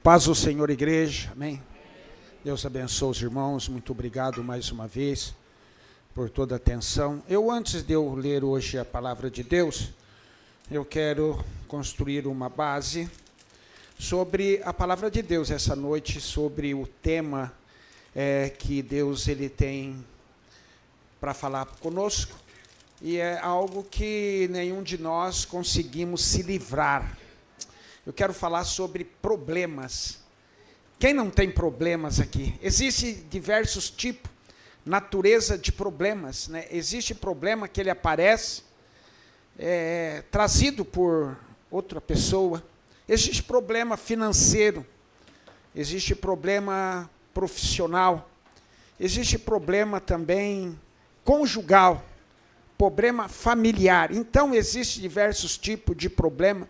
Paz do Senhor, igreja, amém? Deus abençoe os irmãos, muito obrigado mais uma vez por toda a atenção. Antes de eu ler hoje a palavra de Deus, eu quero construir uma base sobre a palavra de Deus essa noite, sobre o tema que Deus ele tem para falar conosco, e é algo que nenhum de nós conseguimos se livrar. Eu quero falar sobre problemas. Quem não tem problemas aqui? Existem diversos tipos, natureza de problemas, né? Existe problema que ele aparece, trazido por outra pessoa. Existe problema financeiro. Existe problema profissional. Existe problema também conjugal. Problema familiar. Então, existem diversos tipos de problema.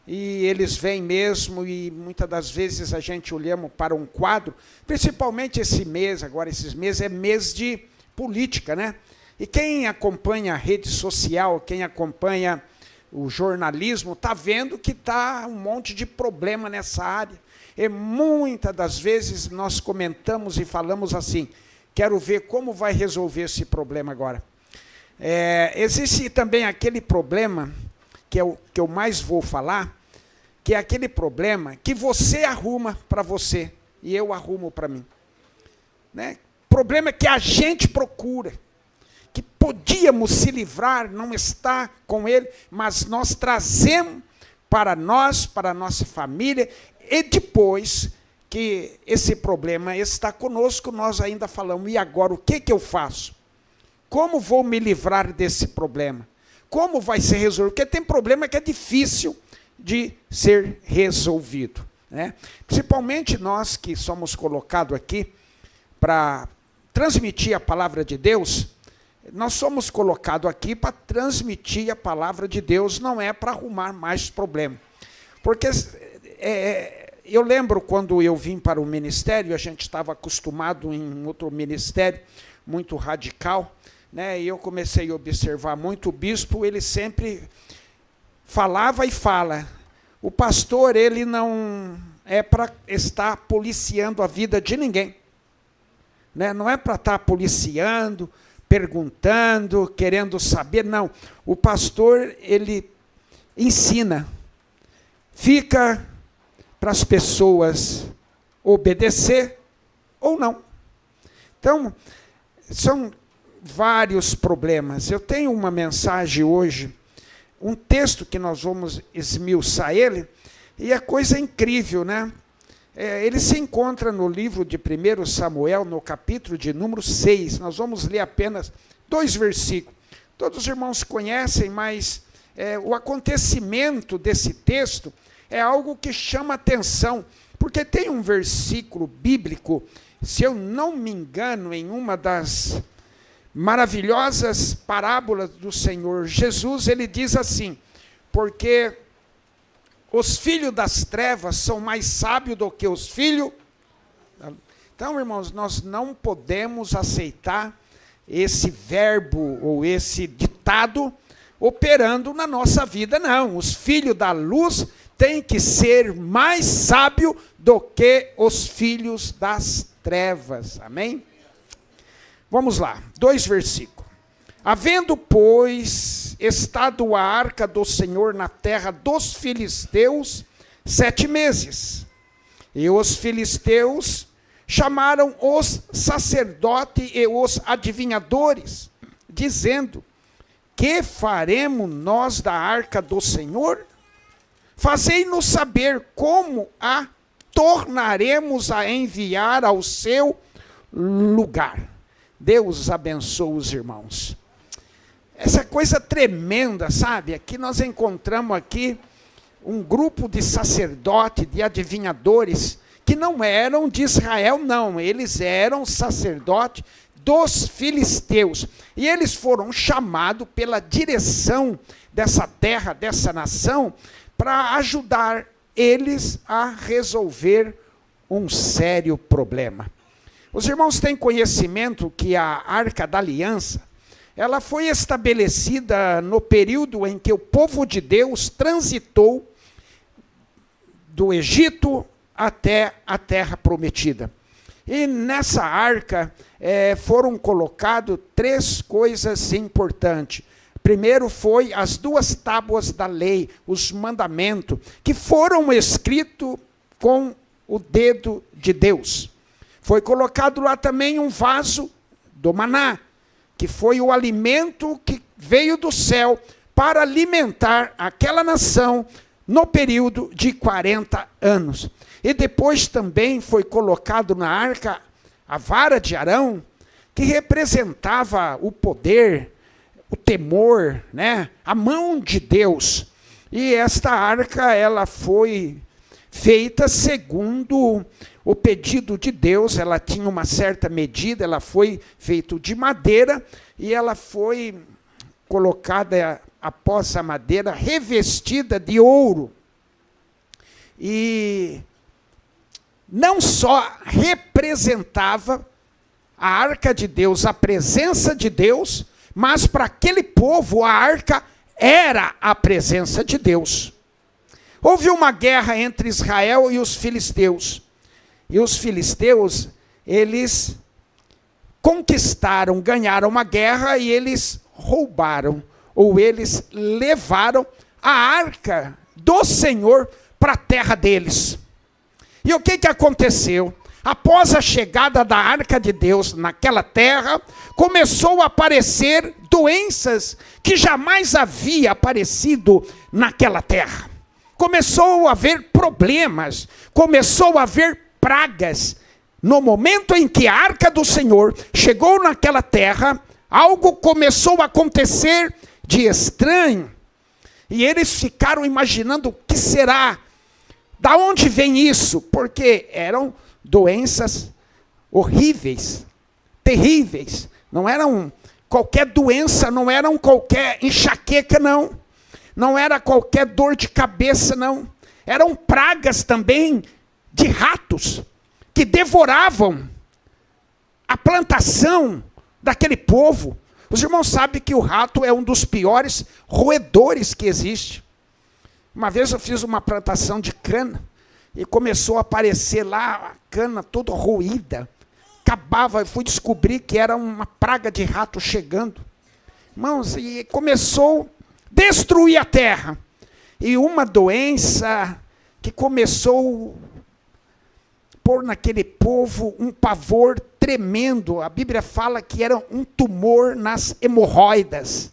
E eles vêm mesmo, e muitas das vezes a gente olhamos para um quadro, principalmente esse mês, agora esses meses, é mês de política, né? E quem acompanha a rede social, quem acompanha o jornalismo, está vendo que está um monte de problema nessa área. E muitas das vezes nós comentamos e falamos assim, quero ver como vai resolver esse problema agora. Existe também aquele problema que é o que eu mais vou falar, que é aquele problema que você arruma para você e eu arrumo para mim. Né? Problema que a gente procura, que podíamos se livrar, não está com ele, mas nós trazemos para nós, para a nossa família, e depois que esse problema está conosco, nós ainda falamos, e agora o que eu faço? Como vou me livrar desse problema? Como vai ser resolvido? Porque tem problema que é difícil de ser resolvido. Né? Principalmente nós que somos colocados aqui para transmitir a palavra de Deus, nós somos colocados aqui para transmitir a palavra de Deus, não é para arrumar mais problema. Porque eu lembro quando eu vim para o ministério, a gente estava acostumado em outro ministério muito radical, né, e eu comecei a observar muito o bispo, ele sempre falava e fala, o pastor ele não é para estar policiando a vida de ninguém, né? Não é para estar policiando, perguntando, querendo saber, não. O pastor ele ensina, fica para as pessoas obedecer ou não. Então, são vários problemas. Eu tenho uma mensagem hoje, um texto que nós vamos esmiuçar ele, e é coisa incrível, né? Ele se encontra no livro de 1 Samuel, no capítulo de número 6. Nós vamos ler apenas 2 versículos. Todos os irmãos conhecem, mas o acontecimento desse texto é algo que chama atenção, porque tem um versículo bíblico, se eu não me engano, em uma das maravilhosas parábolas do Senhor Jesus, ele diz assim, porque os filhos das trevas são mais sábios do que os filhos. Então, irmãos, nós não podemos aceitar esse verbo ou esse ditado operando na nossa vida, não. Os filhos da luz têm que ser mais sábios do que os filhos das trevas. Amém? Vamos lá, 2 versículos. Havendo, pois, estado a arca do Senhor na terra dos filisteus 7 meses, e os filisteus chamaram os sacerdotes e os adivinhadores, dizendo, que faremos nós da arca do Senhor? Fazei-nos saber como a tornaremos a enviar ao seu lugar. Deus abençoe os irmãos. Essa coisa tremenda, sabe? Aqui nós encontramos aqui um grupo de sacerdotes, de adivinhadores, que não eram de Israel, não. Eles eram sacerdotes dos filisteus. E eles foram chamados pela direção dessa terra, dessa nação, para ajudar eles a resolver um sério problema. Os irmãos têm conhecimento que a Arca da Aliança, ela foi estabelecida no período em que o povo de Deus transitou do Egito até a terra prometida. E nessa arca foram colocadas 3 coisas importantes. Primeiro foi as 2 tábuas da lei, os mandamentos, que foram escritos com o dedo de Deus. Foi colocado lá também um vaso do maná, que foi o alimento que veio do céu para alimentar aquela nação no período de 40 anos. E depois também foi colocado na arca a vara de Arão, que representava o poder, o temor, né? A mão de Deus. E esta arca, ela foi feita segundo o pedido de Deus. Ela tinha uma certa medida, ela foi feita de madeira e ela foi colocada após a madeira revestida de ouro. E não só representava a arca de Deus, a presença de Deus, mas para aquele povo a arca era a presença de Deus. Houve uma guerra entre Israel e os filisteus. E os filisteus, eles conquistaram, ganharam uma guerra e eles roubaram, ou eles levaram a arca do Senhor para a terra deles. E o que aconteceu? Após a chegada da arca de Deus naquela terra, começou a aparecer doenças que jamais havia aparecido naquela terra. Começou a haver problemas, começou a haver pragas. No momento em que a arca do Senhor chegou naquela terra, algo começou a acontecer de estranho. E eles ficaram imaginando o que será. Da onde vem isso? Porque eram doenças horríveis, terríveis. Não eram qualquer doença, não eram qualquer enxaqueca, não. Não era qualquer dor de cabeça, não. Eram pragas também de ratos que devoravam a plantação daquele povo. Os irmãos sabem que o rato é um dos piores roedores que existe. Uma vez eu fiz uma plantação de cana e começou a aparecer lá a cana toda roída. Acabava, eu fui descobrir que era uma praga de rato chegando. Irmãos, e começou a destruir a terra. E uma doença que começou a pôr naquele povo um pavor tremendo. A Bíblia fala que era um tumor nas hemorroidas.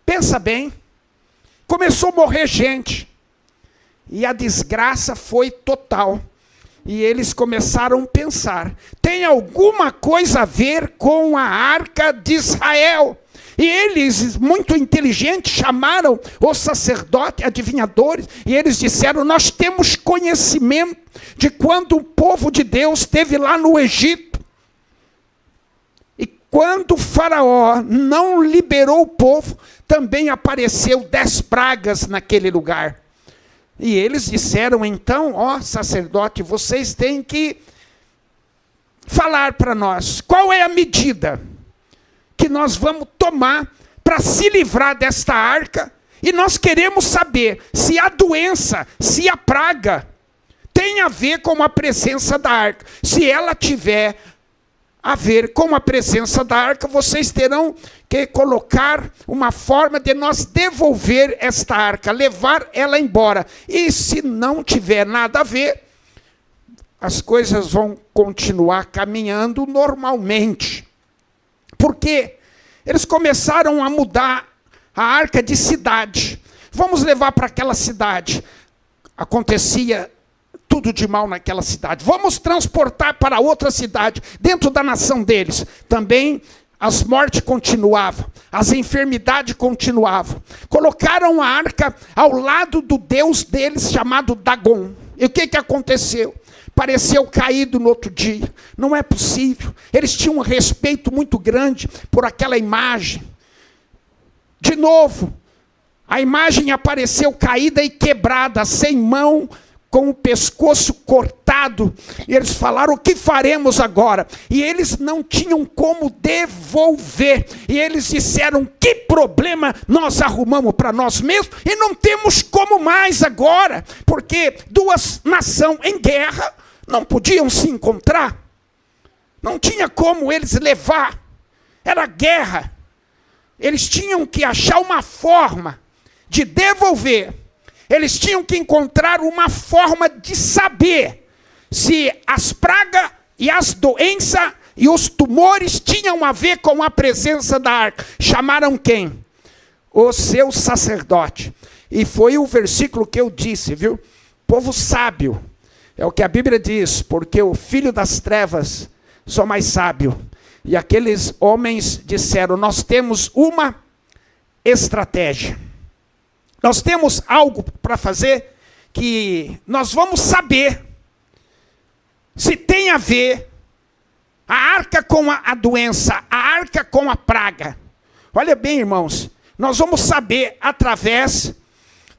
Pensa bem. Começou a morrer gente. E a desgraça foi total. E eles começaram a pensar, tem alguma coisa a ver com a arca de Israel? E eles, muito inteligentes, chamaram os sacerdotes, adivinhadores, e eles disseram, nós temos conhecimento de quando o povo de Deus esteve lá no Egito. E quando o faraó não liberou o povo, também apareceu 10 pragas naquele lugar. E eles disseram, então, ó sacerdote, vocês têm que falar para nós, qual é a medida que nós vamos tomar para se livrar desta arca? E nós queremos saber se a doença, se a praga tem a ver com a presença da arca. Se ela tiver a ver com a presença da arca, vocês terão que colocar uma forma de nós devolver esta arca, levar ela embora. E se não tiver nada a ver, as coisas vão continuar caminhando normalmente. Por quê? Eles começaram a mudar a arca de cidade. Vamos levar para aquela cidade. Acontecia tudo de mal naquela cidade. Vamos transportar para outra cidade, dentro da nação deles. Também as mortes continuavam, as enfermidades continuavam. Colocaram a arca ao lado do deus deles, chamado Dagon. E o que aconteceu? Pareceu caído no outro dia. Não é possível. Eles tinham um respeito muito grande por aquela imagem. De novo, a imagem apareceu caída e quebrada, sem mão, com o pescoço cortado. quebrantado. E eles falaram: o que faremos agora? E eles não tinham como devolver. E eles disseram: que problema nós arrumamos para nós mesmos e não temos como mais agora. Porque duas nações em guerra não podiam se encontrar. Não tinha como eles levar. Era guerra. Eles tinham que achar uma forma de devolver. Eles tinham que encontrar uma forma de saber se as pragas e as doenças e os tumores tinham a ver com a presença da arca. Chamaram quem? O seu sacerdote. E foi o versículo que eu disse, viu? Povo sábio. É o que a Bíblia diz, porque o filho das trevas só mais sábio. E aqueles homens disseram: nós temos uma estratégia. Nós temos algo para fazer que nós vamos saber se tem a ver a arca com a doença, a arca com a praga. Olha bem, irmãos, nós vamos saber através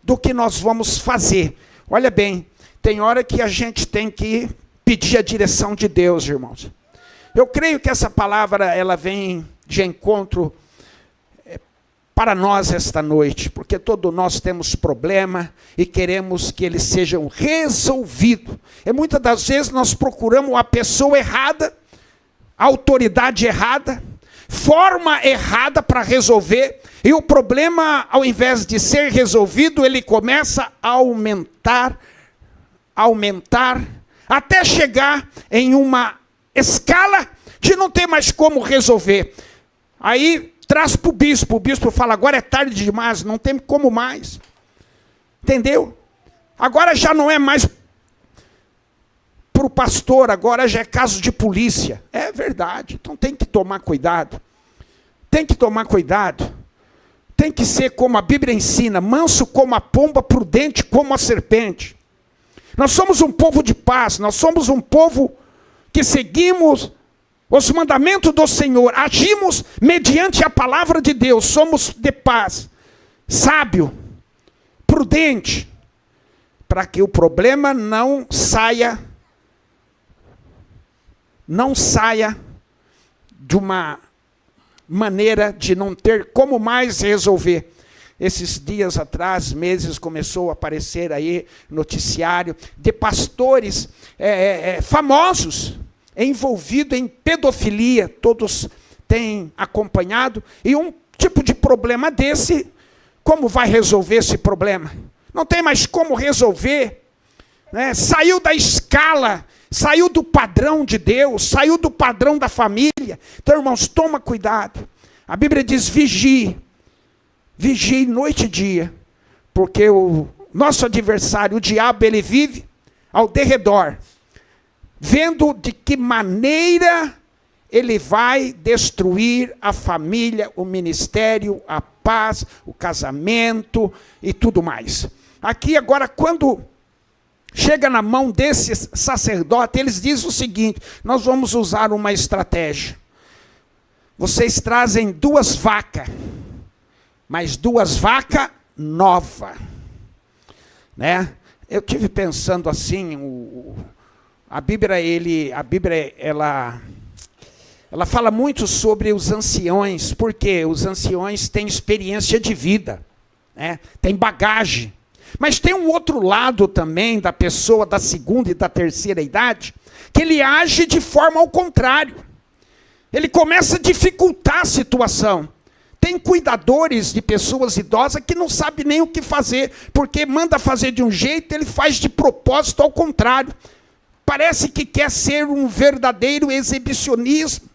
do que nós vamos fazer. Olha bem, tem hora que a gente tem que pedir a direção de Deus, irmãos. Eu creio que essa palavra ela vem de encontro para nós esta noite, porque todos nós temos problema e queremos que eles sejam resolvidos. E muitas das vezes nós procuramos a pessoa errada, a autoridade errada, forma errada para resolver, e o problema, ao invés de ser resolvido, ele começa a aumentar, até chegar em uma escala de não ter mais como resolver. Aí traz para o bispo fala: agora é tarde demais, não tem como mais. Entendeu? Agora já não é mais para o pastor, agora já é caso de polícia. É verdade, então tem que tomar cuidado. Tem que tomar cuidado. Tem que ser como a Bíblia ensina: manso como a pomba, prudente como a serpente. Nós somos um povo de paz, nós somos um povo que seguimos os mandamentos do Senhor, agimos mediante a palavra de Deus, somos de paz, sábio, prudente, para que o problema não saia de uma maneira de não ter como mais resolver. Esses dias atrás, meses, começou a aparecer aí noticiário de pastores famosos envolvidos em pedofilia. Todos têm acompanhado. E um tipo de problema desse, como vai resolver esse problema? Não tem mais como resolver. Né? Saiu da escala, saiu do padrão de Deus, saiu do padrão da família. Então, irmãos, toma cuidado. A Bíblia diz: vigie noite e dia, porque o nosso adversário, o diabo, ele vive ao derredor, vendo de que maneira ele vai destruir a família, o ministério, a paz, o casamento e tudo mais. Aqui agora, quando chega na mão desses sacerdotes, eles dizem o seguinte: nós vamos usar uma estratégia. Vocês trazem 2 vacas, mas 2 vacas novas. Né? Eu tive pensando assim, a Bíblia ela fala muito sobre os anciões, porque os anciões têm experiência de vida, né? Tem bagagem. Mas tem um outro lado também da pessoa da 2ª e da 3ª idade, que ele age de forma ao contrário. Ele começa a dificultar a situação. Tem cuidadores de pessoas idosas que não sabem nem o que fazer, porque manda fazer de um jeito, ele faz de propósito ao contrário. Parece que quer ser um verdadeiro exibicionismo,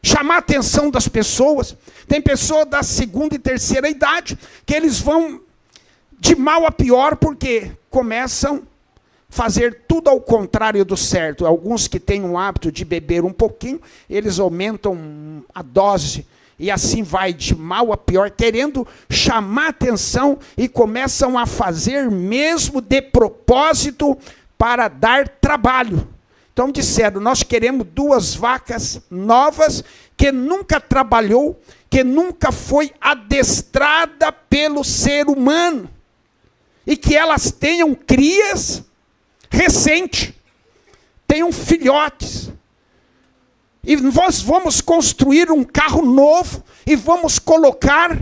chamar a atenção das pessoas. Tem pessoas da 2ª e 3ª idade que eles vão de mal a pior, porque começam a fazer tudo ao contrário do certo. Alguns que têm o hábito de beber um pouquinho, eles aumentam a dose, e assim vai de mal a pior, querendo chamar atenção, e começam a fazer mesmo de propósito para dar trabalho. Então disseram: nós queremos 2 vacas novas, que nunca trabalhou, que nunca foi adestrada pelo ser humano, e que elas tenham crias recente. tenham filhotes. E nós vamos construir um carro novo e vamos colocar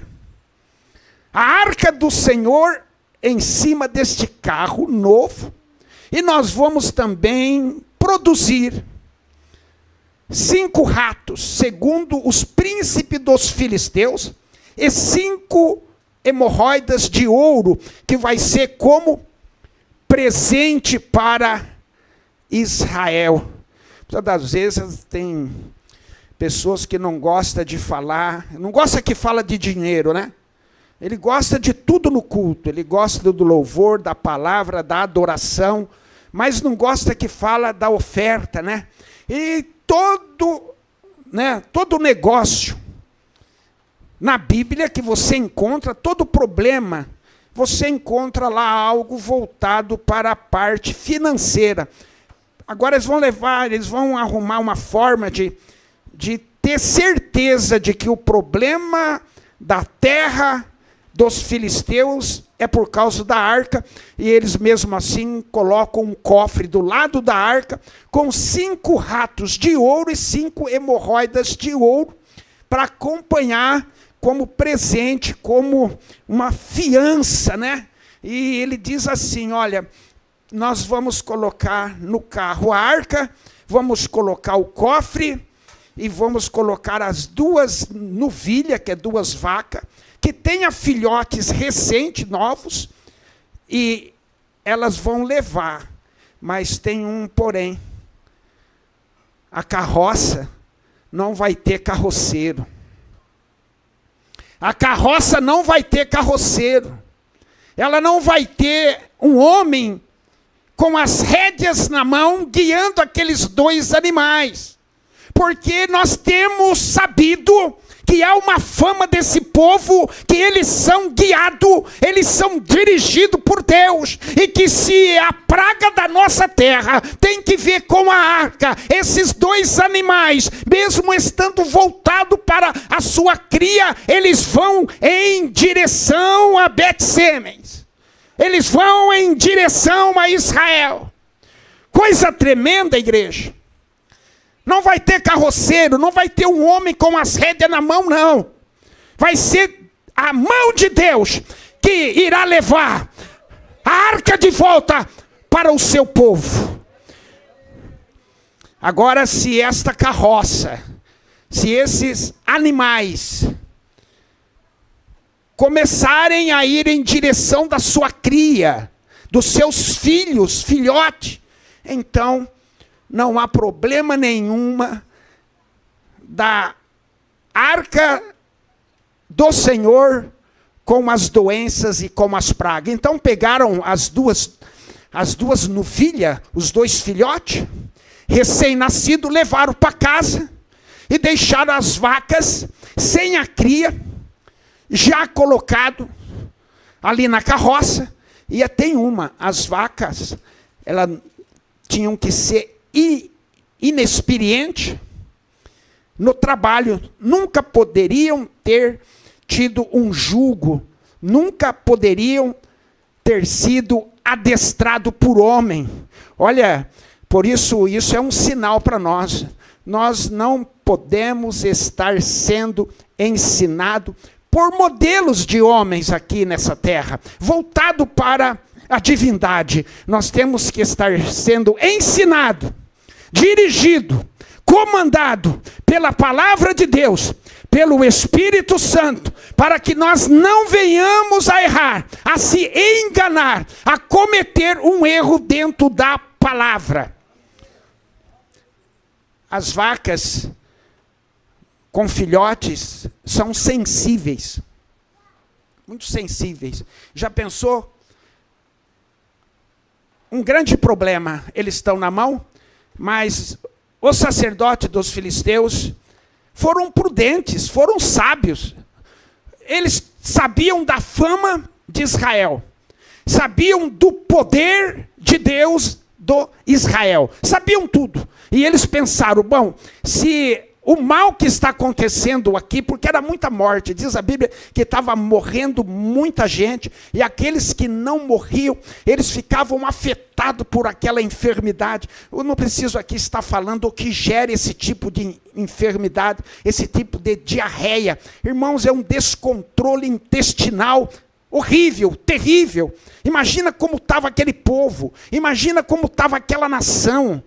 a arca do Senhor em cima deste carro novo. E nós vamos também produzir 5 ratos, segundo os príncipes dos filisteus, e 5 hemorroidas de ouro, que vai ser como presente para Israel. Muitas das vezes tem pessoas que não gostam de falar, não gosta que fala de dinheiro, né? Ele gosta de tudo no culto, ele gosta do louvor, da palavra, da adoração, mas não gosta que fala da oferta, né? E todo negócio na Bíblia que você encontra, todo problema, você encontra lá algo voltado para a parte financeira. Agora eles vão arrumar uma forma de ter certeza de que o problema da terra dos filisteus é por causa da arca, e eles mesmo assim colocam um cofre do lado da arca com 5 ratos de ouro e 5 hemorroidas de ouro para acompanhar como presente, como uma fiança, né? E ele diz assim, olha, nós vamos colocar no carro a arca, vamos colocar o cofre e vamos colocar as 2 novilhas, que é 2 vacas, que tenha filhotes recentes, novos, e elas vão levar. Mas tem um porém. A carroça não vai ter carroceiro. A carroça não vai ter carroceiro. Ela não vai ter um homem com as rédeas na mão, guiando aqueles 2 animais. Porque nós temos sabido que há uma fama desse povo, que eles são guiados, eles são dirigidos por Deus, e que se a praga da nossa terra tem que ver com a arca, esses 2 animais, mesmo estando voltados para a sua cria, eles vão em direção a Bet-Semes, eles vão em direção a Israel. Coisa tremenda, igreja. Não vai ter carroceiro, não vai ter um homem com as rédeas na mão, não. Vai ser a mão de Deus que irá levar a arca de volta para o seu povo. Agora, se esta carroça, se esses animais começarem a ir em direção da sua cria, dos seus filhos, filhote, então não há problema nenhuma da arca do Senhor com as doenças e com as pragas. Então pegaram as duas novilhas, os 2 filhotes, recém-nascidos, levaram para casa e deixaram as vacas sem a cria, já colocado ali na carroça. E tem as vacas, elas tinham que ser inexperiente no trabalho, nunca poderiam ter tido um jugo, nunca poderiam ter sido adestrado por homem. Olha, por isso é um sinal para nós. Nós não podemos estar sendo ensinados por modelos de homens aqui nessa terra, voltado para a divindade. Nós temos que estar sendo ensinado, dirigido, comandado pela palavra de Deus, pelo Espírito Santo, para que nós não venhamos a errar, a se enganar, a cometer um erro dentro da palavra. As vacas com filhotes são sensíveis, muito sensíveis. Já pensou? Um grande problema, eles estão na mão, mas os sacerdotes dos filisteus foram prudentes, foram sábios. Eles sabiam da fama de Israel, sabiam do poder de Deus do Israel, sabiam tudo. E eles pensaram, bom, se o mal que está acontecendo aqui, porque era muita morte. Diz a Bíblia que estava morrendo muita gente, e aqueles que não morriam, eles ficavam afetados por aquela enfermidade. Eu não preciso aqui estar falando o que gera esse tipo de enfermidade, esse tipo de diarreia. Irmãos, é um descontrole intestinal horrível, terrível. Imagina como estava aquele povo, imagina como estava aquela nação.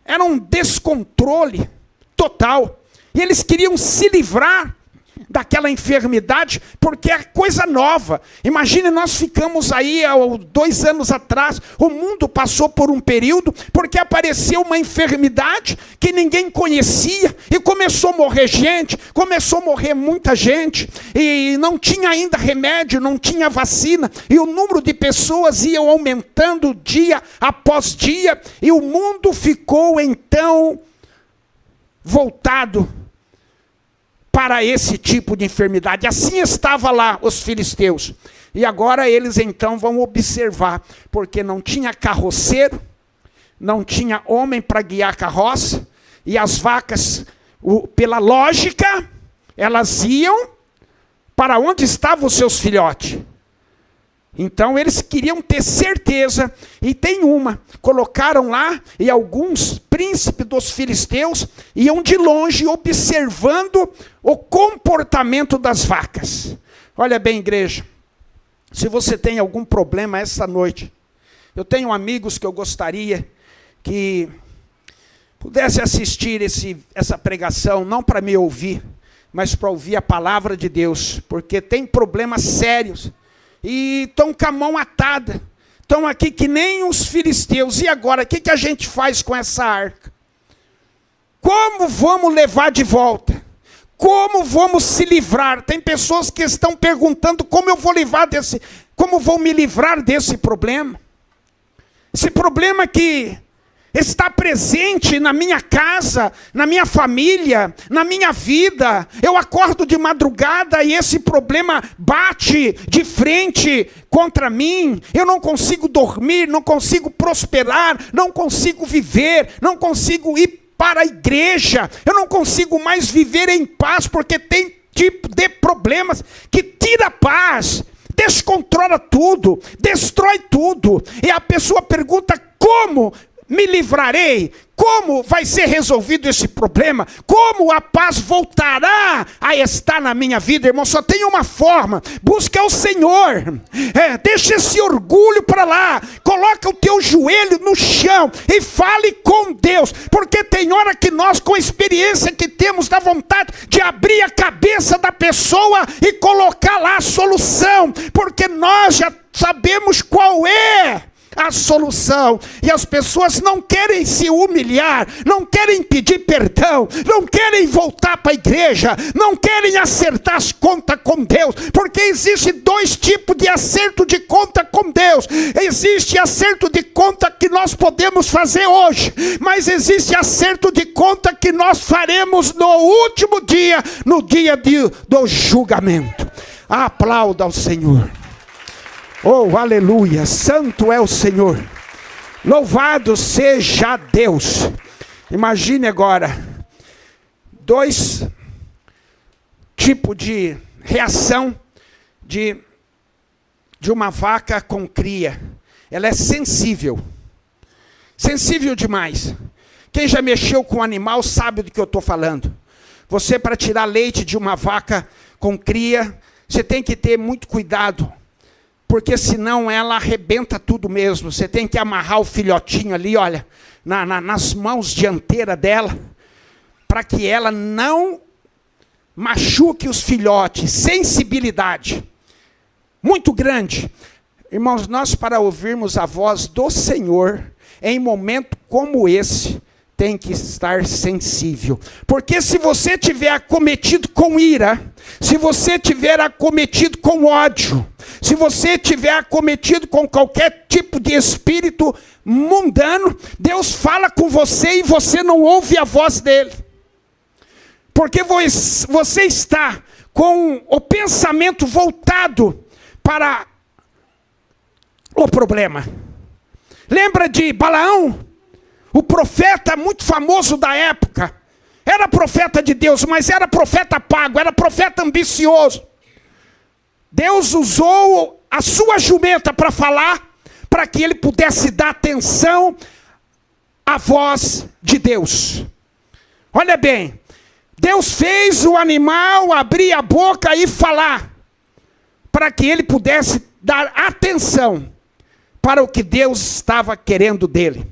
Era um descontrole total. E eles queriam se livrar daquela enfermidade, porque é coisa nova. Imagine, nós ficamos aí há 2 anos atrás, o mundo passou por um período, porque apareceu uma enfermidade que ninguém conhecia, e começou a morrer gente, começou a morrer muita gente, e não tinha ainda remédio, não tinha vacina, e o número de pessoas ia aumentando dia após dia, e o mundo ficou então voltado para esse tipo de enfermidade. Assim estava lá os filisteus. E agora eles então vão observar, porque não tinha carroceiro, não tinha homem para guiar a carroça, e as vacas, pela lógica, elas iam para onde estavam os seus filhotes. Então eles queriam ter certeza, e tem colocaram lá, e alguns príncipes dos filisteus iam de longe observando o comportamento das vacas. Olha bem, igreja, se você tem algum problema essa noite, eu tenho amigos que eu gostaria que pudesse assistir essa pregação, não para me ouvir, mas para ouvir a palavra de Deus, porque tem problemas sérios, e estão com a mão atada, estão aqui que nem os filisteus. E agora, o que a gente faz com essa arca? Como vamos levar de volta? Como vamos se livrar? Tem pessoas que estão perguntando como eu vou como vou me livrar desse problema? Esse problema que está presente na minha casa, na minha família, na minha vida. Eu acordo de madrugada e esse problema bate de frente contra mim. Eu não consigo dormir, não consigo prosperar, não consigo viver, não consigo ir para a igreja. Eu não consigo mais viver em paz, porque tem tipo de problemas que tira a paz, descontrola tudo, destrói tudo. E a pessoa pergunta: como me livrarei? Como vai ser resolvido esse problema? Como a paz voltará a estar na minha vida? Irmão, só tem uma forma: busca o Senhor. Deixa esse orgulho para lá, coloca o teu joelho no chão e fale com Deus, porque tem hora que nós, com a experiência que temos, dá vontade de abrir a cabeça da pessoa e colocar lá a solução, porque nós já sabemos qual é a solução, e as pessoas não querem se humilhar, não querem pedir perdão, não querem voltar para a igreja, não querem acertar as contas com Deus, porque existe 2 tipos de acerto de conta com Deus. Existe acerto de conta que nós podemos fazer hoje, mas existe acerto de conta que nós faremos no último dia, no dia do julgamento. Aplauda ao Senhor. Oh, aleluia, santo é o Senhor, louvado seja Deus. Imagine agora 2 tipos de reação de uma vaca com cria. Ela é sensível demais. Quem já mexeu com animal sabe do que eu estou falando. Você, para tirar leite de uma vaca com cria, você tem que ter muito cuidado, porque senão ela arrebenta tudo mesmo. Você tem que amarrar o filhotinho ali, olha, nas mãos dianteiras dela, para que ela não machuque os filhotes. Sensibilidade muito grande. Irmãos, nós, para ouvirmos a voz do Senhor, em momento como esse, tem que estar sensível. Porque se você tiver acometido com ira, se você tiver acometido com ódio, se você tiver acometido com qualquer tipo de espírito mundano, Deus fala com você e você não ouve a voz dele. Porque você está com o pensamento voltado para o problema. Lembra de Balaão? O profeta muito famoso da época, Era profeta de Deus, mas era profeta pago, era profeta ambicioso. Deus usou a sua jumenta para falar, para que ele pudesse dar atenção à voz de Deus. Olha bem, Deus fez o animal abrir a boca e falar, para que ele pudesse dar atenção para o que Deus estava querendo dele.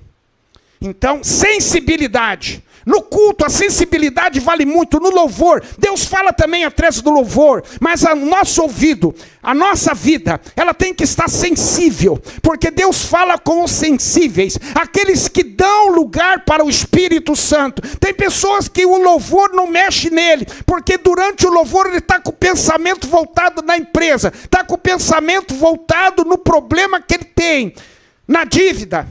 Então, sensibilidade. No culto, a sensibilidade vale muito. No louvor, Deus fala também através do louvor. Mas o nosso ouvido, a nossa vida, ela tem que estar sensível. Porque Deus fala com os sensíveis. Aqueles que dão lugar para o Espírito Santo. Tem pessoas que o louvor não mexe nele. Porque durante o louvor ele está com o pensamento voltado na empresa. Está com o pensamento voltado no problema que ele tem. Na dívida.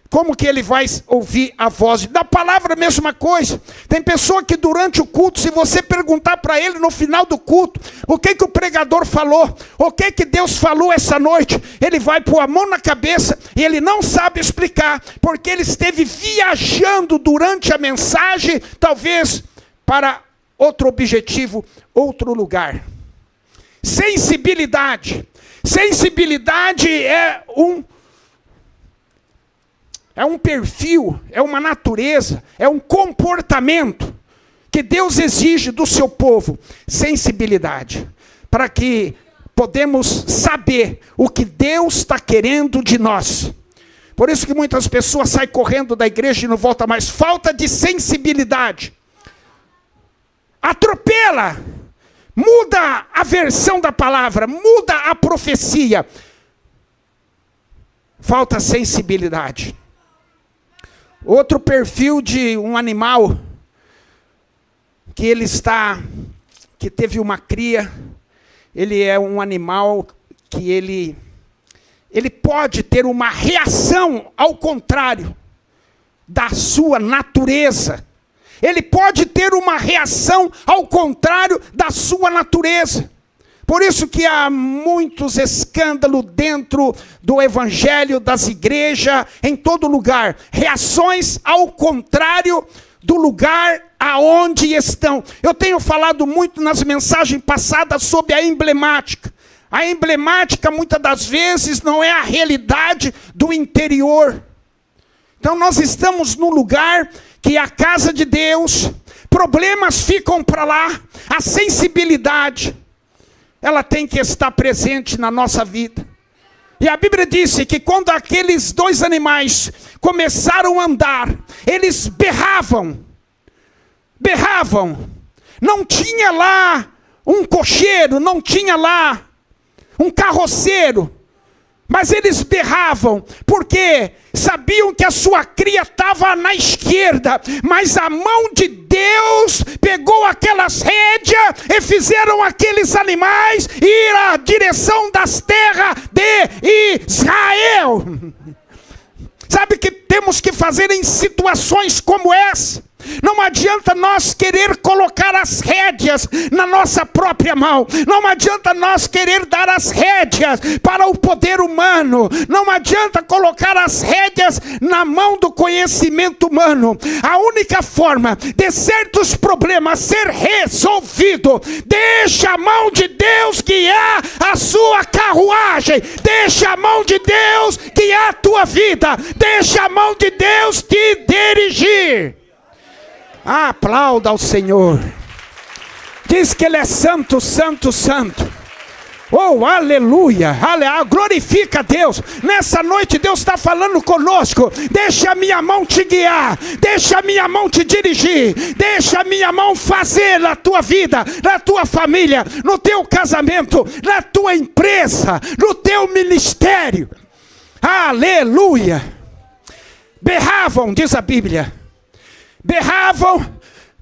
Como que ele vai ouvir a voz? Da palavra a mesma coisa. Tem pessoa que durante o culto, se você perguntar para ele no final do culto, o que o pregador falou, o que Deus falou essa noite, ele vai pôr a mão na cabeça e ele não sabe explicar, porque ele esteve viajando durante a mensagem, talvez para outro objetivo, outro lugar. Sensibilidade. Sensibilidade é um perfil, é uma natureza, é um comportamento que Deus exige do seu povo. Sensibilidade. Para que podemos saber o que Deus está querendo de nós. Por isso que muitas pessoas saem correndo da igreja e não voltam mais. Falta de sensibilidade. Atropela. Muda a versão da palavra. Muda a profecia. Falta sensibilidade. Outro perfil de um animal que teve uma cria, ele é um animal que ele pode ter uma reação ao contrário da sua natureza. Ele pode ter uma reação ao contrário da sua natureza. Por isso que há muitos escândalos dentro do evangelho, das igrejas, em todo lugar. Reações ao contrário do lugar aonde estão. Eu tenho falado muito nas mensagens passadas sobre a emblemática. A emblemática, muitas das vezes, não é a realidade do interior. Então nós estamos num lugar que é a casa de Deus, problemas ficam para lá, a sensibilidade, ela tem que estar presente na nossa vida. E a Bíblia disse que quando aqueles dois animais começaram a andar, eles berravam. Não tinha lá um cocheiro, não tinha lá um carroceiro. Mas eles berravam, porque sabiam que a sua cria estava na esquerda, mas a mão de Deus pegou aquelas rédeas e fizeram aqueles animais ir à direção das terras de Israel. Sabe o que temos que fazer em situações como essa? Não adianta nós querer colocar as rédeas na nossa própria mão. Não adianta nós querer dar as rédeas para o poder humano. Não adianta colocar as rédeas na mão do conhecimento humano. A única forma de certos problemas ser resolvido, deixa a mão de Deus guiar a sua carruagem. Deixa a mão de Deus guiar a tua vida. Deixa a mão de Deus te dirigir. Aplauda ao Senhor. Diz que Ele é santo, santo, santo. Oh, aleluia, aleluia. Glorifica a Deus. Nessa noite Deus está falando conosco. Deixa a minha mão te guiar. Deixa a minha mão te dirigir. Deixa a minha mão fazer na tua vida, na tua família, no teu casamento, na tua empresa, no teu ministério. Aleluia. Berravam, diz a Bíblia. Berravam,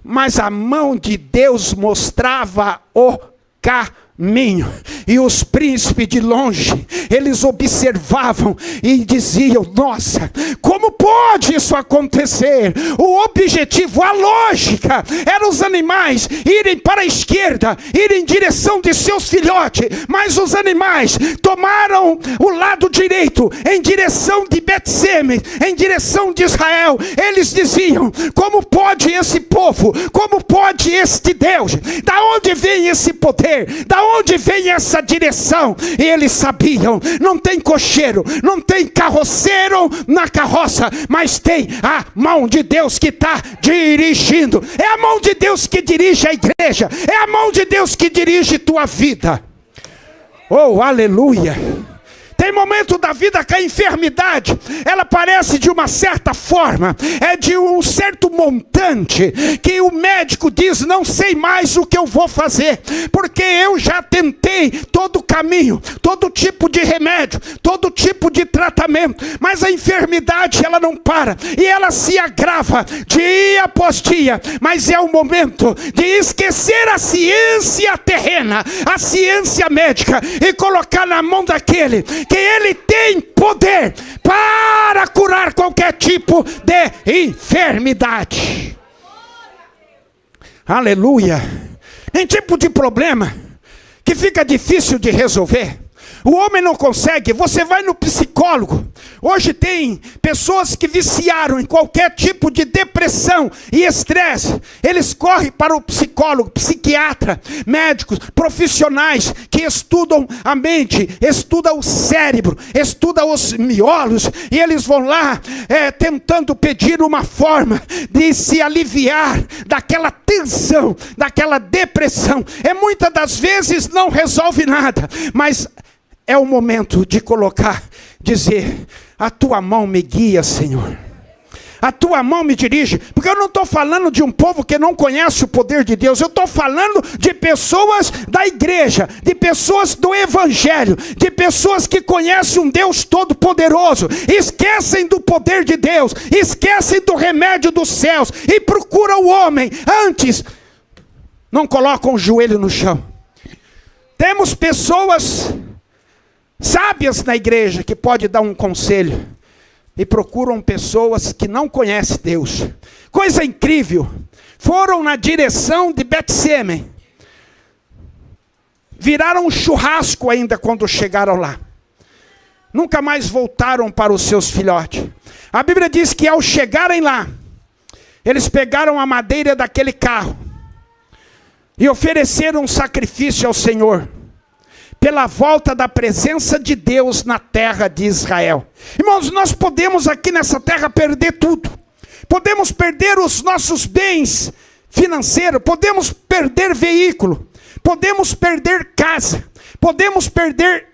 mas a mão de Deus mostrava o caminho. caminho. E os príncipes de longe, eles observavam e diziam: nossa, como pode isso acontecer? O objetivo, a lógica, era os animais irem para a esquerda, irem em direção de seus filhotes, mas os animais tomaram o lado direito, em direção de Betseme, em direção de Israel. Eles diziam: como pode esse povo, como pode este Deus, da onde vem esse poder, da onde vem essa direção? E eles sabiam: não tem cocheiro, não tem carroceiro na carroça, mas tem a mão de Deus que está dirigindo. É a mão de Deus que dirige a igreja, é a mão de Deus que dirige tua vida. Oh, aleluia! Tem momento da vida que a enfermidade, ela parece de uma certa forma, é de um certo montante, que o médico diz: não sei mais o que eu vou fazer, porque eu já tentei todo o caminho, todo tipo de remédio, todo tipo de tratamento, mas a enfermidade, ela não para, e ela se agrava dia após dia. Mas é o momento de esquecer a ciência terrena, a ciência médica, e colocar na mão daquele que ele tem poder para curar qualquer tipo de enfermidade. Aleluia! Tem tipo de problema que fica difícil de resolver. O homem não consegue. Você vai no psicólogo. Hoje tem pessoas que viciaram em qualquer tipo de depressão e estresse. Eles correm para o psicólogo, psiquiatra, médicos, profissionais que estudam a mente, estudam o cérebro, estudam os miolos. E eles vão lá tentando pedir uma forma de se aliviar daquela tensão, daquela depressão. Muitas das vezes não resolve nada, mas é o momento de colocar, dizer: a tua mão me guia, Senhor. A tua mão me dirige. Porque eu não estou falando de um povo que não conhece o poder de Deus. Eu estou falando de pessoas da igreja, de pessoas do evangelho, de pessoas que conhecem um Deus todo poderoso, esquecem do poder de Deus, esquecem do remédio dos céus e procuram o homem. Antes, não colocam o joelho no chão. Temos pessoas sábias na igreja que pode dar um conselho, e procuram pessoas que não conhecem Deus. Coisa incrível, foram na direção de Betseme, viraram um churrasco ainda quando chegaram lá, nunca mais voltaram para os seus filhotes. A Bíblia diz que ao chegarem lá, eles pegaram a madeira daquele carro e ofereceram um sacrifício ao Senhor, pela volta da presença de Deus na terra de Israel. Irmãos, nós podemos aqui nessa terra perder tudo. Podemos perder os nossos bens financeiros, podemos perder veículo, podemos perder casa, podemos perder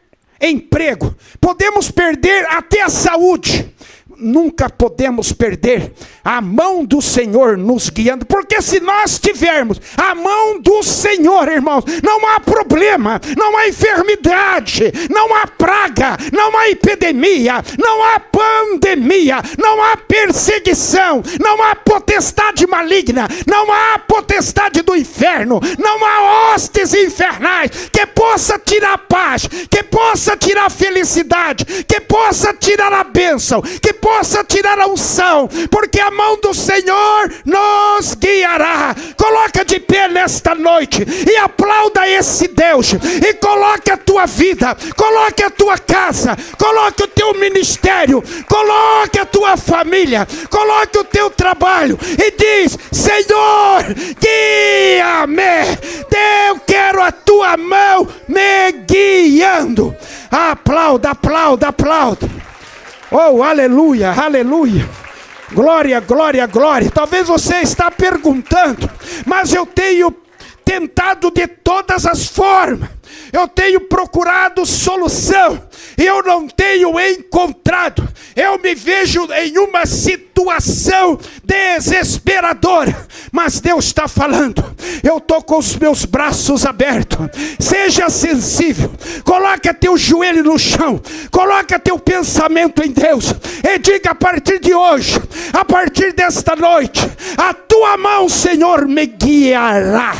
emprego, podemos perder até a saúde. Nunca podemos perder a mão do Senhor nos guiando, porque se nós tivermos a mão do Senhor, irmãos, não há problema, não há enfermidade, não há praga, não há epidemia, não há pandemia, não há perseguição, não há potestade maligna, não há potestade do inferno, não há hostes infernais que possa tirar a paz, que possa tirar a felicidade, que possa tirar a bênção, que possa tirar a unção, porque a mão do Senhor nos guiará. Coloca de pé nesta noite e aplauda esse Deus, e coloque a tua vida, coloque a tua casa, coloque o teu ministério, coloque a tua família, coloque o teu trabalho e diz: Senhor, guia-me, eu quero a tua mão me guiando. Aplauda, aplauda, aplauda. Oh, aleluia, aleluia. Glória, glória, glória. Talvez você está perguntando: mas eu tenho tentado de todas as formas, eu tenho procurado solução, eu não tenho encontrado. Eu me vejo em uma situação desesperadora. Mas Deus está falando: eu estou com os meus braços abertos. Seja sensível, coloca teu joelho no chão, coloca teu pensamento em Deus e diga: a partir de hoje, a partir desta noite, a tua mão, Senhor, me guiará.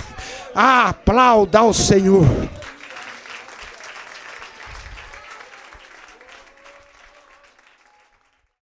Aplauda ao Senhor.